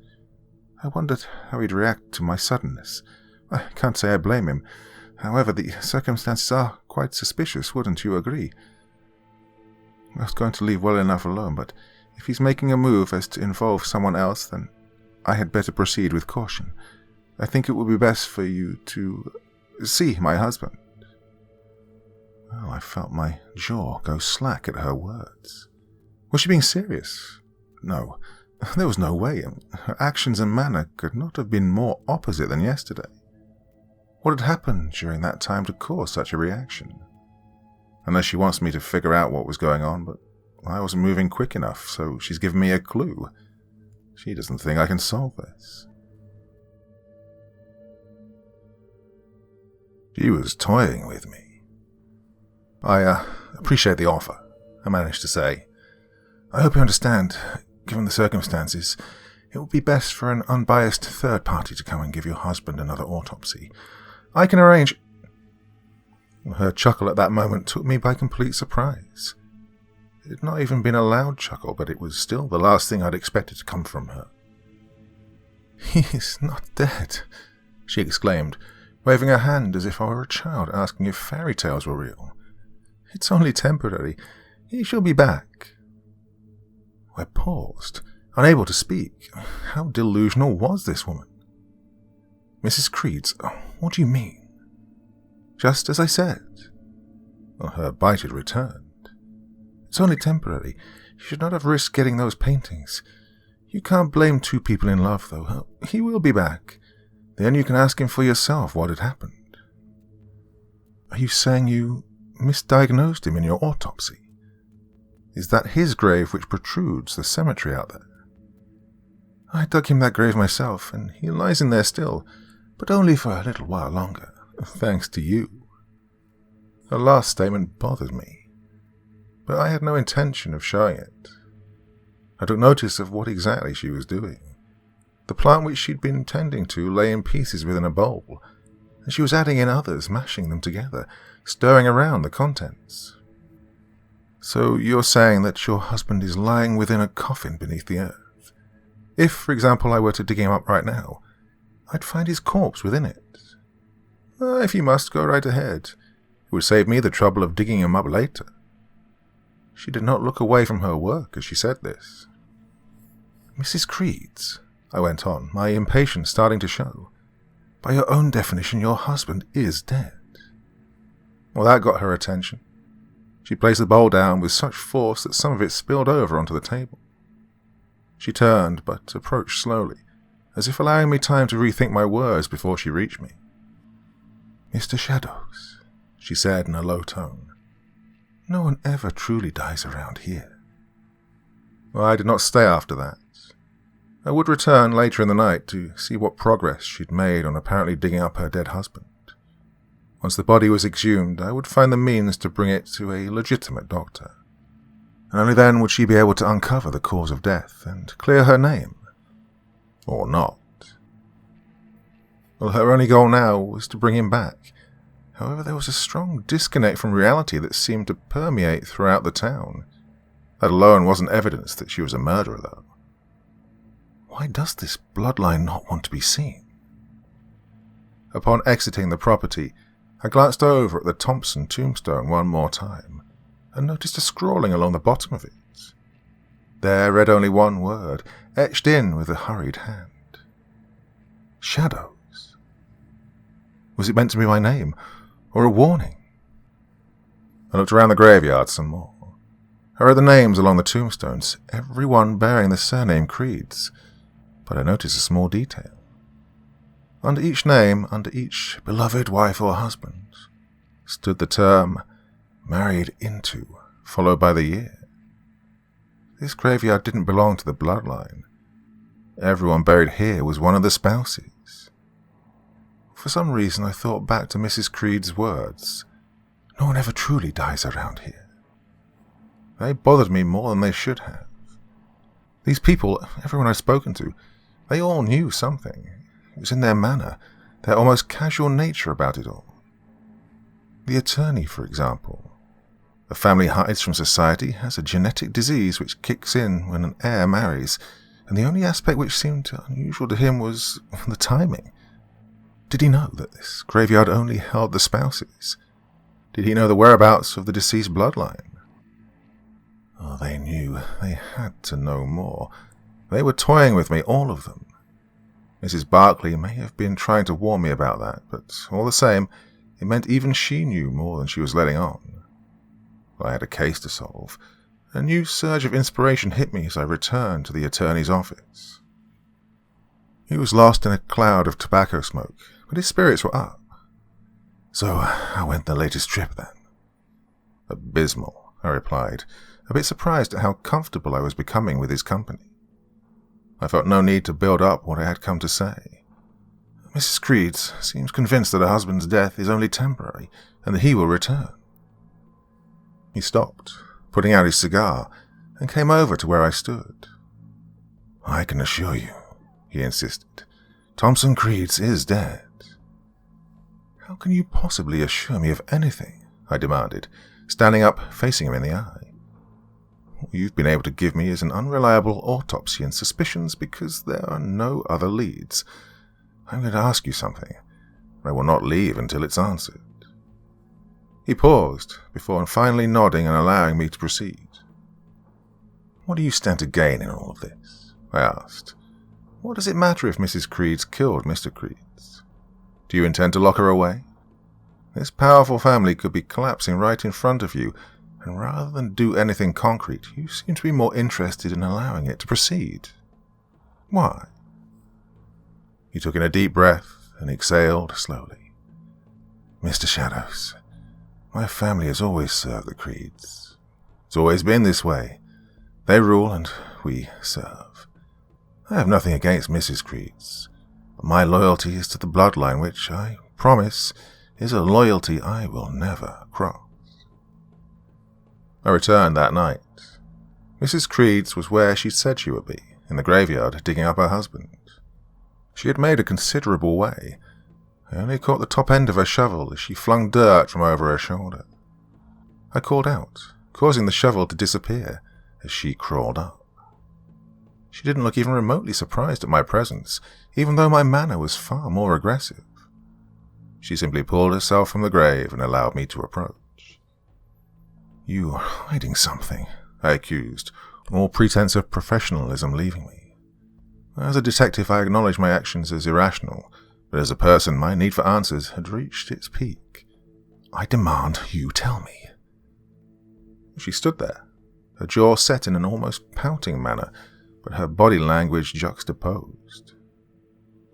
"I wondered how he'd react to my suddenness. I can't say I blame him. However, the circumstances are quite suspicious, wouldn't you agree? I was going to leave well enough alone, but if he's making a move as to involve someone else, then I had better proceed with caution. I think it would be best for you to see my husband." Well, I felt my jaw go slack at her words. Was she being serious? No, there was no way. Her actions and manner could not have been more opposite than yesterday. What had happened during that time to cause such a reaction? Unless she wants me to figure out what was going on, but I wasn't moving quick enough, so she's given me a clue. She doesn't think I can solve this. She was toying with me. I appreciate the offer, I managed to say. I hope you understand, given the circumstances, it would be best for an unbiased third party to come and give your husband another autopsy. I can arrange... Her chuckle at that moment took me by complete surprise. It had not even been a loud chuckle, but it was still the last thing I'd expected to come from her. "He is not dead," she exclaimed, waving her hand as if I were a child asking if fairy tales were real. "It's only temporary. He shall be back." I paused, unable to speak. How delusional was this woman? "Mrs. Creeds, what do you mean?" "Just as I said." Her bite had returned. "It's only temporary. You should not have risked getting those paintings. You can't blame two people in love, though. He will be back. Then you can ask him for yourself what had happened." "Are you saying you misdiagnosed him in your autopsy? Is that his grave which protrudes the cemetery out there?" "I dug him that grave myself, and he lies in there still, but only for a little while longer, thanks to you." Her last statement bothered me, but I had no intention of showing it. I took notice of what exactly she was doing. The plant which she'd been tending to lay in pieces within a bowl, and she was adding in others, mashing them together, stirring around the contents. "So you're saying that your husband is lying within a coffin beneath the earth? If, for example, I were to dig him up right now, I'd find his corpse within it." "If you must, go right ahead. It would save me the trouble of digging him up later." She did not look away from her work as she said this. "Mrs. Creeds," I went on, my impatience starting to show, "by your own definition, your husband is dead." Well, that got her attention. She placed the bowl down with such force that some of it spilled over onto the table. She turned, but approached slowly, as if allowing me time to rethink my words before she reached me. "Mr. Shadows," she said in a low tone, "no one ever truly dies around here." Well, I did not stay after that. I would return later in the night to see what progress she'd made on apparently digging up her dead husband. Once the body was exhumed, I would find the means to bring it to a legitimate doctor. And only then would she be able to uncover the cause of death and clear her name. Or not. Well, her only goal now was to bring him back. However, there was a strong disconnect from reality that seemed to permeate throughout the town. That alone wasn't evidence that she was a murderer, though. Why does this bloodline not want to be seen? Upon exiting the property, I glanced over at the Thompson tombstone one more time, and noticed a scrawling along the bottom of it. There read only one word, etched in with a hurried hand. Shadows. Was it meant to be my name, or a warning? I looked around the graveyard some more. I read the names along the tombstones, every one bearing the surname Creeds, but I noticed a small detail. Under each name, under each beloved wife or husband, stood the term married into, followed by the year. This graveyard didn't belong to the bloodline. Everyone buried here was one of the spouses. For some reason I thought back to Mrs. Creed's words, "No one ever truly dies around here." They bothered me more than they should have. These people, everyone I'd spoken to, they all knew something. It was in their manner, their almost casual nature about it all. The attorney, for example. The family hides from society, has a genetic disease which kicks in when an heir marries, and the only aspect which seemed unusual to him was the timing. Did he know that this graveyard only held the spouses? Did he know the whereabouts of the deceased bloodline? Oh, they knew. They had to know more. They were toying with me, all of them. Mrs. Barclay may have been trying to warn me about that, but all the same, it meant even she knew more than she was letting on. I had a case to solve. A new surge of inspiration hit me as I returned to the attorney's office. He was lost in a cloud of tobacco smoke, but his spirits were up. "So, how went the latest trip, then?" "Abysmal," I replied, a bit surprised at how comfortable I was becoming with his company. I felt no need to build up what I had come to say. Mrs. Creeds seems convinced that her husband's death is only temporary and that he will return. He stopped, putting out his cigar, and came over to where I stood. I can assure you, he insisted, Thompson Creeds is dead. How can you possibly assure me of anything? I demanded, standing up, facing him in the eye. All you've been able to give me is an unreliable autopsy and suspicions because there are no other leads. I'm going to ask you something, and I will not leave until it's answered. He paused, before finally nodding and allowing me to proceed. What do you stand to gain in all of this? I asked. What does it matter if Mrs. Creeds killed Mr. Creeds? Do you intend to lock her away? This powerful family could be collapsing right in front of you, and rather than do anything concrete, you seem to be more interested in allowing it to proceed. Why? He took in a deep breath and exhaled slowly. Mr. Shadows, my family has always served the Creeds. It's always been this way. They rule and we serve. I have nothing against Mrs. Creeds, but my loyalty is to the bloodline, which, I promise, is a loyalty I will never cross. I returned that night. Mrs. Creeds was where she said she would be, in the graveyard, digging up her husband. She had made a considerable way. I only caught the top end of her shovel as she flung dirt from over her shoulder. I called out, causing the shovel to disappear as she crawled up. She didn't look even remotely surprised at my presence, even though my manner was far more aggressive. She simply pulled herself from the grave and allowed me to approach. You are hiding something, I accused, all pretense of professionalism leaving me. As a detective, I acknowledged my actions as irrational, but as a person, my need for answers had reached its peak. I demand you tell me. She stood there, her jaw set in an almost pouting manner, but her body language juxtaposed.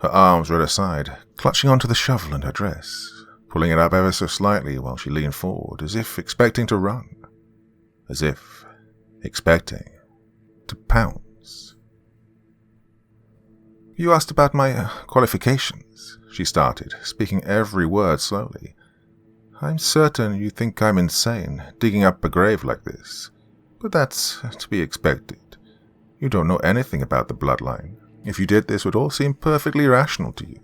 Her arms were at her side, clutching onto the shovel in her dress, pulling it up ever so slightly while she leaned forward, as if expecting to run, as if expecting to pounce. You asked about my qualifications, she started, speaking every word slowly. I'm certain you think I'm insane, digging up a grave like this, but that's to be expected. You don't know anything about the bloodline. If you did, this would all seem perfectly rational to you.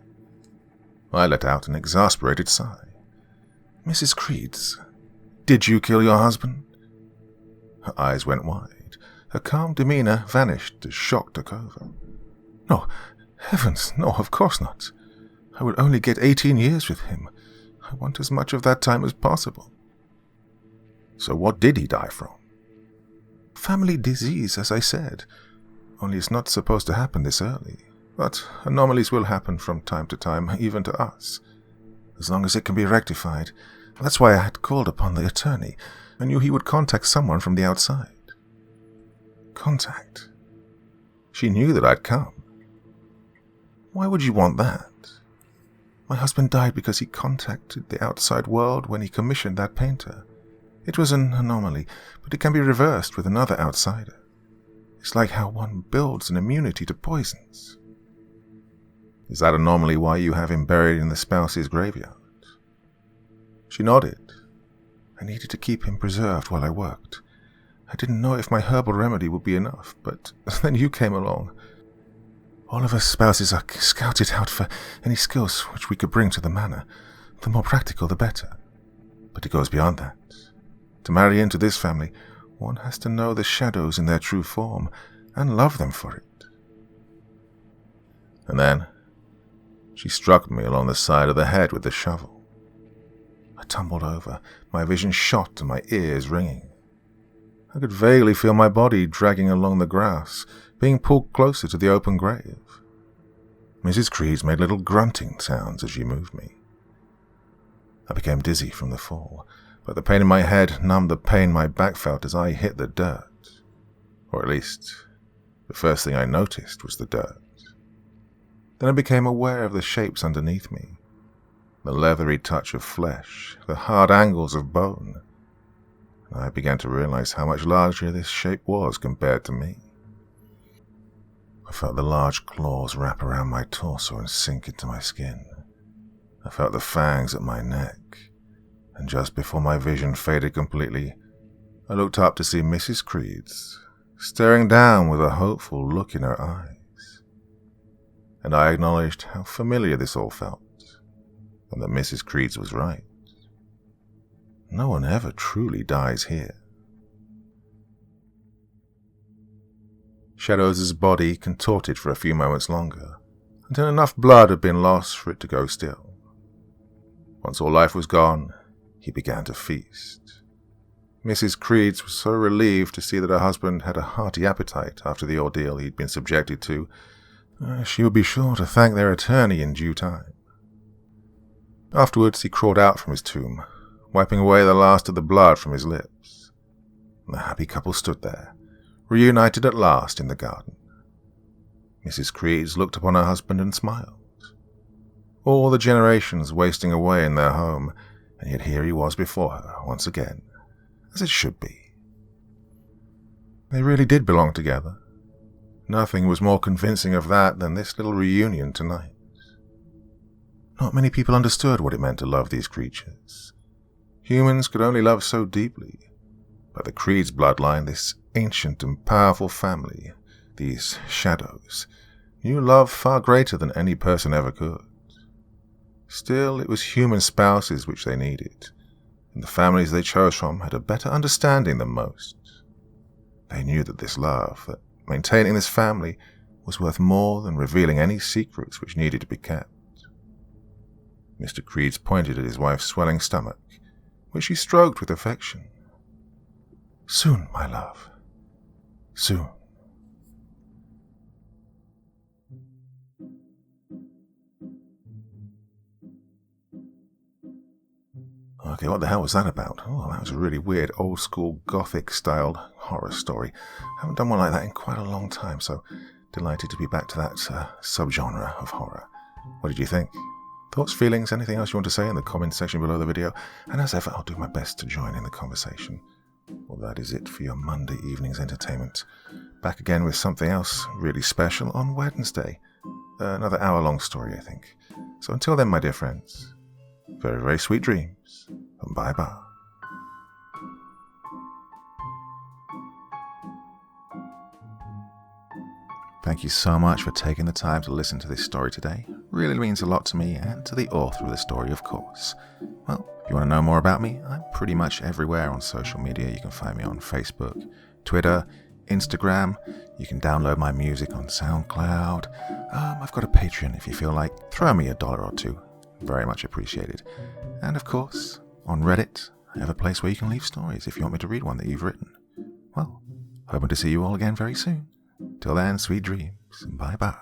I let out an exasperated sigh. Mrs. Creeds, did you kill your husband? Her eyes went wide. Her calm demeanor vanished as shock took over. No, heavens, no, of course not. I would only get 18 years with him. I want as much of that time as possible. So what did he die from? Family disease, as I said. Only it's not supposed to happen this early. But anomalies will happen from time to time, even to us. As long as it can be rectified. That's why I had called upon the attorney. I knew he would contact someone from the outside. Contact? She knew that I'd come. Why would you want that? My husband died because he contacted the outside world when he commissioned that painter. It was an anomaly, but it can be reversed with another outsider. It's like how one builds an immunity to poisons. Is that anomaly why you have him buried in the spouse's graveyard? She nodded. I needed to keep him preserved while I worked. I didn't know if my herbal remedy would be enough, but then you came along. All of us spouses are scouted out for any skills which we could bring to the manor. The more practical, the better. But it goes beyond that. To marry into this family, one has to know the shadows in their true form and love them for it. And then she struck me along the side of the head with the shovel. I tumbled over, my vision shot and my ears ringing. I could vaguely feel my body dragging along the grass, being pulled closer to the open grave. Mrs. Creeds made little grunting sounds as she moved me. I became dizzy from the fall, but the pain in my head numbed the pain my back felt as I hit the dirt. Or at least, the first thing I noticed was the dirt. Then I became aware of the shapes underneath me, the leathery touch of flesh, the hard angles of bone. I began to realize how much larger this shape was compared to me. I felt the large claws wrap around my torso and sink into my skin. I felt the fangs at my neck, and just before my vision faded completely, I looked up to see Mrs. Creeds staring down with a hopeful look in her eyes. And I acknowledged how familiar this all felt, and that Mrs. Creeds was right. No one ever truly dies here. Shadows' body contorted for a few moments longer, until enough blood had been lost for it to go still. Once all life was gone, he began to feast. Mrs. Creeds was so relieved to see that her husband had a hearty appetite after the ordeal he'd been subjected to. She would be sure to thank their attorney in due time. Afterwards, he crawled out from his tomb, wiping away the last of the blood from his lips. The happy couple stood there, reunited at last in the garden. Mrs. Creeds looked upon her husband and smiled. All the generations wasting away in their home, and yet here he was before her once again, as it should be. They really did belong together. Nothing was more convincing of that than this little reunion tonight. Not many people understood what it meant to love these creatures. Humans could only love so deeply, but the Creeds bloodline, this ancient and powerful family, these shadows, knew love far greater than any person ever could. Still, it was human spouses which they needed, and the families they chose from had a better understanding than most. They knew that this love, that maintaining this family, was worth more than revealing any secrets which needed to be kept. Mr. Creeds pointed at his wife's swelling stomach, which she stroked with affection. "Soon, my love. Soon." Okay, what the hell was that about? Oh, that was a really weird, old-school, Gothic-styled horror story. I haven't done one like that in quite a long time, so delighted to be back to that subgenre of horror. What did you think? Thoughts, feelings, anything else you want to say in the comments section below the video? And as ever, I'll do my best to join in the conversation. Well, that is it for your Monday evening's entertainment. Back again with something else really special on Wednesday. Another hour-long story, I think. So until then, my dear friends, very, very sweet dreams, and bye-bye. Thank you so much for taking the time to listen to this story today. Really means a lot to me and to the author of the story, of course. Well, if you want to know more about me, I'm pretty much everywhere on social media. You can find me on Facebook, Twitter, Instagram. You can download my music on SoundCloud. I've got a Patreon if you feel like. Throw me $1 or $2. Very much appreciated. And of course, on Reddit, I have a place where you can leave stories if you want me to read one that you've written. Well, hoping to see you all again very soon. Till then, sweet dreams, and bye-bye.